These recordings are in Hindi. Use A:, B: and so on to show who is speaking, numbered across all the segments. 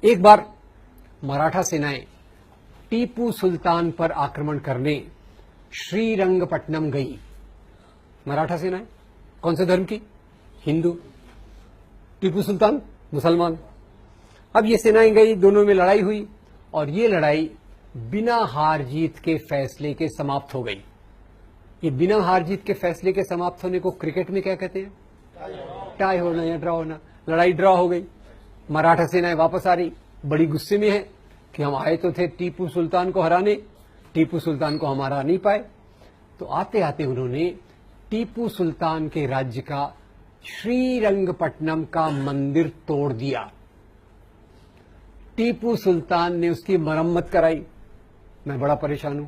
A: एक बार मराठा सेनाएं टीपू सुल्तान पर आक्रमण करने श्रीरंगपट्टनम गई। मराठा सेनाएं कौन से धर्म की? हिंदू। टीपू सुल्तान मुसलमान। अब ये सेनाएं गई, दोनों में लड़ाई हुई और ये लड़ाई बिना हार जीत के फैसले के समाप्त हो गई। ये बिना हार जीत के फैसले के समाप्त होने को क्रिकेट में क्या कहते हैं? टाई होना या ड्रॉ होना। लड़ाई ड्रॉ हो गई। मराठा सेनाएं वापस आ रही, बड़ी गुस्से में है कि हम आए तो थे टीपू सुल्तान को हराने, टीपू सुल्तान को हम हरा नहीं पाए। तो आते आते उन्होंने टीपू सुल्तान के राज्य का श्रीरंगपट्टनम का मंदिर तोड़ दिया। टीपू सुल्तान ने उसकी मरम्मत कराई। मैं बड़ा परेशान हूं।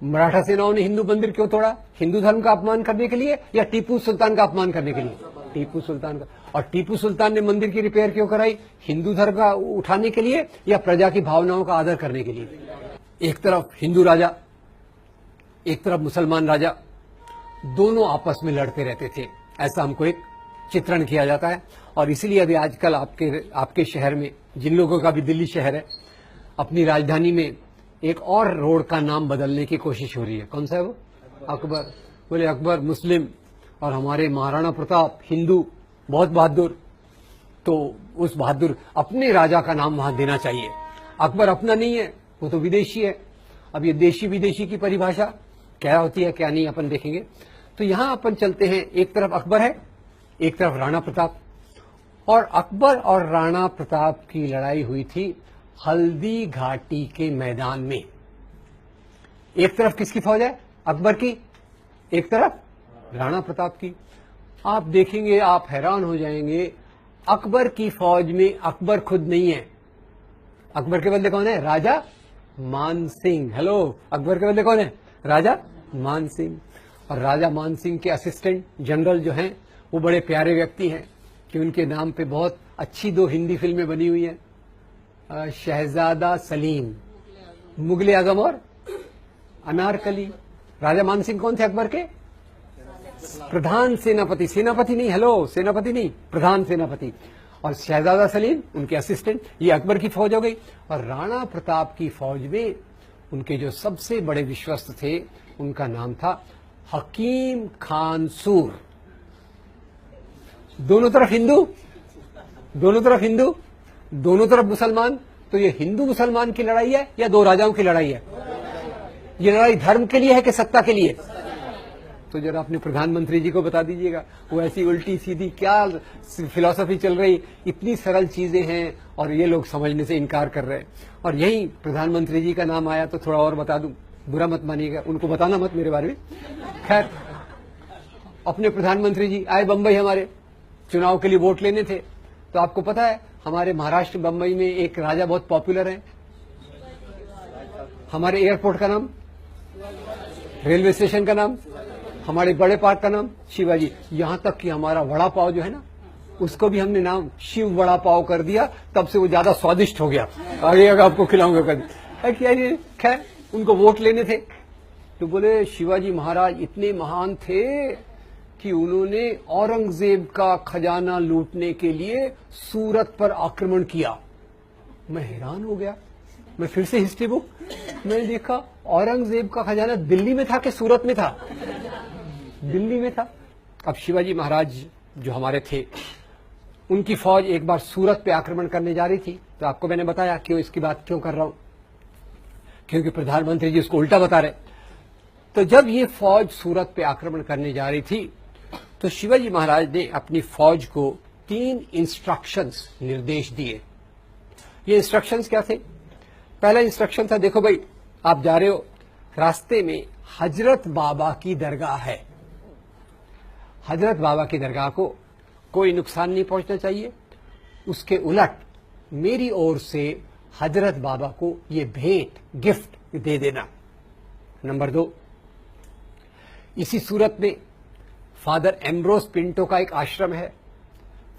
A: मराठा सेनाओं ने हिंदू मंदिर क्यों तोड़ा? हिंदू धर्म का अपमान करने के लिए या टीपू सुल्तान का अपमान करने के लिए? टीपू सुल्तान का। और टीपू सुल्तान ने मंदिर की रिपेयर क्यों कराई? हिंदू धर्म का उठाने के लिए या प्रजा की भावनाओं का आदर करने के लिए? एक तरफ हिंदू राजा, एक तरफ मुसलमान राजा, दोनों आपस में लड़ते रहते थे। ऐसा हमको एक चित्रण किया जाता है। और इसलिए अभी आजकल आपके शहर में, जिन लोगों का भी दिल्ली शहर है, अपनी राजधानी में एक और रोड का नाम बदलने की कोशिश हो रही है। कौन सा है वो? अकबर। बोले अकबर मुस्लिम और हमारे महाराणा प्रताप हिंदू, बहुत बहादुर। तो उस बहादुर अपने राजा का नाम वहां देना चाहिए। अकबर अपना नहीं है, वो तो विदेशी है। अब ये देशी विदेशी की परिभाषा क्या होती है क्या नहीं अपन देखेंगे। तो यहां अपन चलते हैं, एक तरफ अकबर है, एक तरफ राणा प्रताप। और अकबर और राणा प्रताप की लड़ाई हुई थी हल्दी घाटी के मैदान में। एक तरफ किसकी फौज है? अकबर की। एक तरफ राणा प्रताप की। आप देखेंगे, आप हैरान हो जाएंगे, अकबर की फौज में अकबर खुद नहीं है। अकबर के बदले कौन है? राजा मान सिंह। हेलो, अकबर के बदले कौन है? राजा मान सिंह। और राजा मान सिंह के असिस्टेंट जनरल जो हैं, वो बड़े प्यारे व्यक्ति हैं कि उनके नाम पे बहुत अच्छी 2 हिंदी फिल्में बनी हुई हैं, शहजादा सलीम, मुगले आजम और अनारकली। राजा मान सिंह कौन थे? अकबर के प्रधान सेनापति। सेनापति नहीं, हेलो, सेनापति नहीं, प्रधान सेनापति। और शहजादा सलीम उनके असिस्टेंट। ये अकबर की फौज हो गई। और राणा प्रताप की फौज में उनके जो सबसे बड़े विश्वस्त थे, उनका नाम था हकीम खान सूर। दोनों तरफ हिंदू, दोनों तरफ हिंदू, दोनों तरफ मुसलमान। तो ये हिंदू मुसलमान की लड़ाई है या 2 राजाओं की लड़ाई है? ये लड़ाई धर्म के लिए है कि सत्ता के लिए? तो जरा अपने प्रधानमंत्री जी को बता दीजिएगा। वो ऐसी उल्टी सीधी क्या फिलॉसफी चल रही, इतनी सरल चीजें हैं और ये लोग समझने से इनकार कर रहे हैं। और यही प्रधानमंत्री जी का नाम आया तो थोड़ा और बता दूं, बुरा मत मानिएगा, उनको बताना मत मेरे बारे में। खैर, अपने प्रधानमंत्री जी आए बंबई, हमारे चुनाव के लिए वोट लेने थे। तो आपको पता है हमारे महाराष्ट्र बंबई में एक राजा बहुत पॉपुलर है। हमारे एयरपोर्ट का नाम, रेलवे स्टेशन का नाम, हमारे बड़े पार्क का नाम शिवाजी। यहां तक कि हमारा वड़ा पाव जो है ना, उसको भी हमने नाम शिव वड़ा पाव कर दिया। तब से वो ज्यादा स्वादिष्ट हो गया। आगे अगर आपको खिलाऊंगा कभी। क्या ये खैर, उनको वोट लेने थे तो बोले शिवाजी महाराज इतने महान थे कि उन्होंने औरंगजेब का खजाना लूटने के लिए सूरत पर आक्रमण किया। मैं हैरान हो गया। मैं फिर से हिस्ट्री बुक मैंने देखा, औरंगजेब का खजाना दिल्ली में था कि सूरत में था? दिल्ली में था। अब शिवाजी महाराज जो हमारे थे, उनकी फौज एक बार सूरत पे आक्रमण करने जा रही थी। तो आपको मैंने बताया क्यों, इसकी बात क्यों कर रहा हूं, क्योंकि प्रधानमंत्री जी उसको उल्टा बता रहे। तो जब ये फौज सूरत पे आक्रमण करने जा रही थी तो शिवाजी महाराज ने अपनी फौज को 3 इंस्ट्रक्शंस, निर्देश दिए। ये इंस्ट्रक्शंस क्या थे? पहला इंस्ट्रक्शन था, देखो भाई आप जा रहे हो, रास्ते में हजरत बाबा की दरगाह है। हजरत बाबा की दरगाह को कोई नुकसान नहीं पहुंचना चाहिए। उसके उलट मेरी ओर से हजरत बाबा को ये भेंट, गिफ्ट दे देना। नंबर 2, इसी सूरत में फादर एम्ब्रोस पिंटो का एक आश्रम है।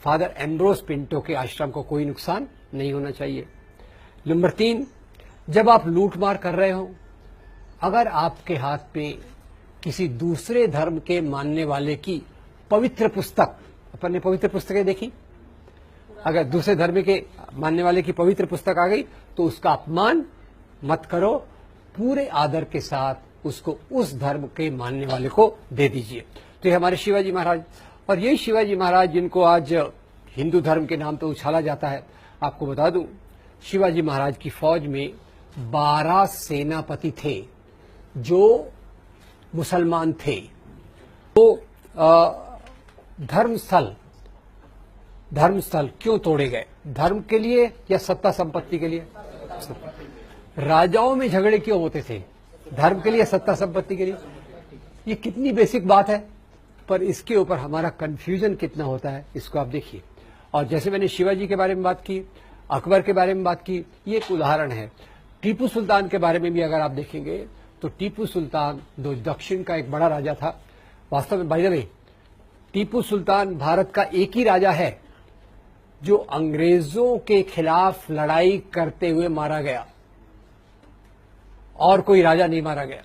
A: फादर एम्ब्रोस पिंटो के आश्रम को कोई नुकसान नहीं होना चाहिए। नंबर 3, जब आप लूटमार कर रहे हो, अगर आपके हाथ पे किसी दूसरे धर्म के मानने वाले की पवित्र पुस्तक, अपन ने पवित्र पुस्तकें देखी, अगर दूसरे धर्म के मानने वाले की पवित्र पुस्तक आ गई तो उसका अपमान मत करो, पूरे आदर के साथ उसको उस धर्म के मानने वाले को दे दीजिए। तो ये हमारे शिवाजी महाराज, और यही शिवाजी महाराज जिनको आज हिंदू धर्म के नाम पे उछाला जाता है। आपको बता दूं, शिवाजी महाराज की फौज में 12 सेनापति थे जो मुसलमान थे। तो धर्मस्थल क्यों तोड़े गए? धर्म के लिए या सत्ता संपत्ति के लिए? राजाओं में झगड़े क्यों होते थे? धर्म के लिए, सत्ता संपत्ति के लिए? ये कितनी बेसिक बात है, पर इसके ऊपर हमारा कंफ्यूजन कितना होता है, इसको आप देखिए। और जैसे मैंने शिवाजी के बारे में बात की, अकबर के बारे में बात की, ये एक उदाहरण है। टीपू सुल्तान के बारे में भी अगर आप देखेंगे तो टीपू सुल्तान दक्षिण का एक बड़ा राजा था। वास्तव में by the way, Tipu Sultan Bharat का एक ही राजा है जो अंग्रेजों के खिलाफ लड़ाई करते हुए मारा गया, और कोई राजा नहीं मारा गया।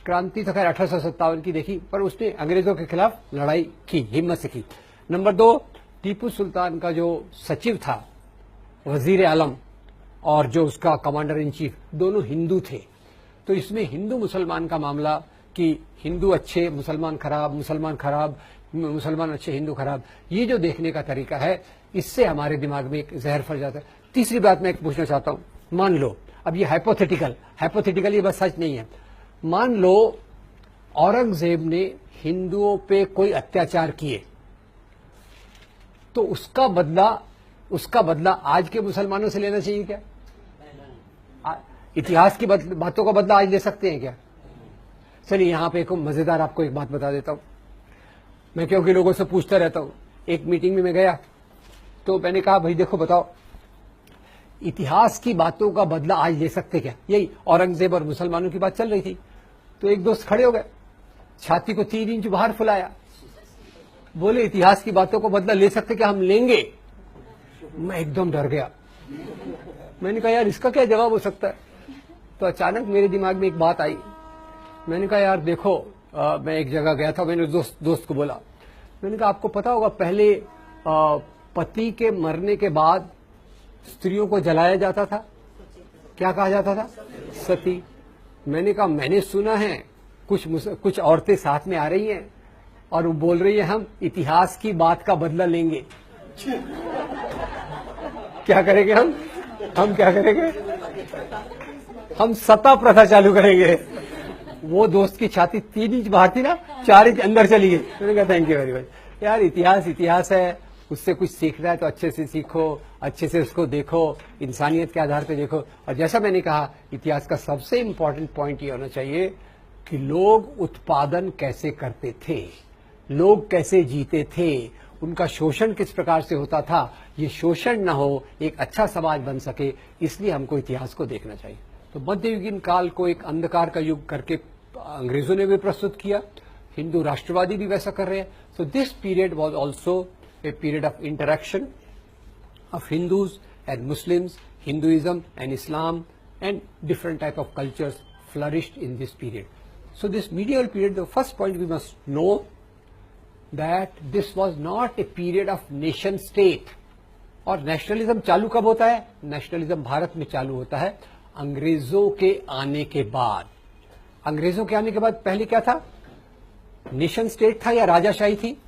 A: क्रांति तो खैर 1857 की देखी, पर उसने अंग्रेजों के खिलाफ लड़ाई की, हिम्मत से की। नंबर 2, टीपू सुल्तान का जो सचिव था वजीर आलम और जो उसका कमांडर इन चीफ, दोनों हिंदू थे। तो इसमें हिंदू मुसलमान का मामला कि हिंदू अच्छे मुसलमान खराब, मुसलमान खराब मुसलमान अच्छे हिंदू खराब, ये जो देखने का तरीका है, इससे हमारे दिमाग में एक जहर फैल जाता है। तीसरी बात मैं एक पूछना चाहता हूं, मान लो, अब ये हाइपोथेटिकल ये बस सच नहीं है, मान लो औरंगजेब ने हिंदुओं पे कोई अत्याचार किए, तो उसका बदला आज के मुसलमानों से लेना चाहिए क्या? इतिहास की बातों का बदला आज ले सकते हैं क्या? चलिए यहां पे एक मजेदार आपको एक बात बता देता हूं। मैं क्योंकि लोगों से पूछता रहता हूं, एक मीटिंग में मैं गया तो मैंने कहा भाई देखो बताओ, इतिहास की बातों का बदला आज ले सकते क्या? यही औरंगजेब और मुसलमानों की बात चल रही थी। तो एक दोस्त खड़े हो गए, छाती को 3 इंच बाहर फुलाया, बोले इतिहास की बातों को बदला ले सकते क्या? हम लेंगे। मैं एकदम डर गया। मैंने कहा यार इसका क्या जवाब हो सकता है? तो अचानक मेरे दिमाग में एक बात आई। मैंने कहा यार देखो, मैं एक जगह गया था, मैंने दोस्त को बोला, मैंने कहा आपको पता होगा पहले पति के मरने के बाद स्त्रियों को जलाया जाता था, क्या कहा जाता था? सती। मैंने कहा मैंने सुना है कुछ औरतें साथ में आ रही हैं और वो बोल रही है हम इतिहास की बात का बदला लेंगे। क्या करेंगे हम क्या करेंगे? हम सता प्रथा चालू करेंगे। वो दोस्त की छाती 3 इंच बाहर थी ना, 4 इंच अंदर चली गई। मैंने कहा थैंक यू वेरी मच। यार इतिहास है, उससे कुछ सीखना है तो अच्छे से सीखो, अच्छे से उसको देखो, इंसानियत के आधार पे देखो। और जैसा मैंने कहा, इतिहास का सबसे इंपॉर्टेंट पॉइंट ये होना चाहिए कि लोग उत्पादन कैसे करते थे, लोग कैसे जीते थे, उनका शोषण किस प्रकार से होता था। ये शोषण न हो, एक अच्छा समाज बन सके, इसलिए हमको इतिहास को देखना चाहिए। तो मध्ययुगीन काल को एक अंधकार का युग करके अंग्रेजों ने भी प्रस्तुत किया, हिंदू राष्ट्रवादी भी वैसा कर रहे हैं। So this period was also a period of interaction of Hindus and Muslims, Hinduism and Islam, and different type of cultures flourished in this period. So this medieval period, the first point we must know that this was not a period of nation state. और नेशनलिज्म चालू कब होता है? नेशनलिज्म भारत में चालू होता है अंग्रेजों के आने के बाद। अंग्रेजों के आने के बाद पहले क्या था? नेशन स्टेट था या राजाशाही थी?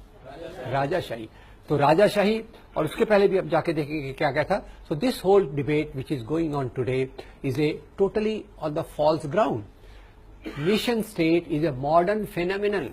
A: राजाशाही। तो राजाशाही, और उसके पहले भी अब जाके देखेंगे क्या क्या था। So this whole debate which is going on today is a totally on the false ground. Nation state is a modern phenomenon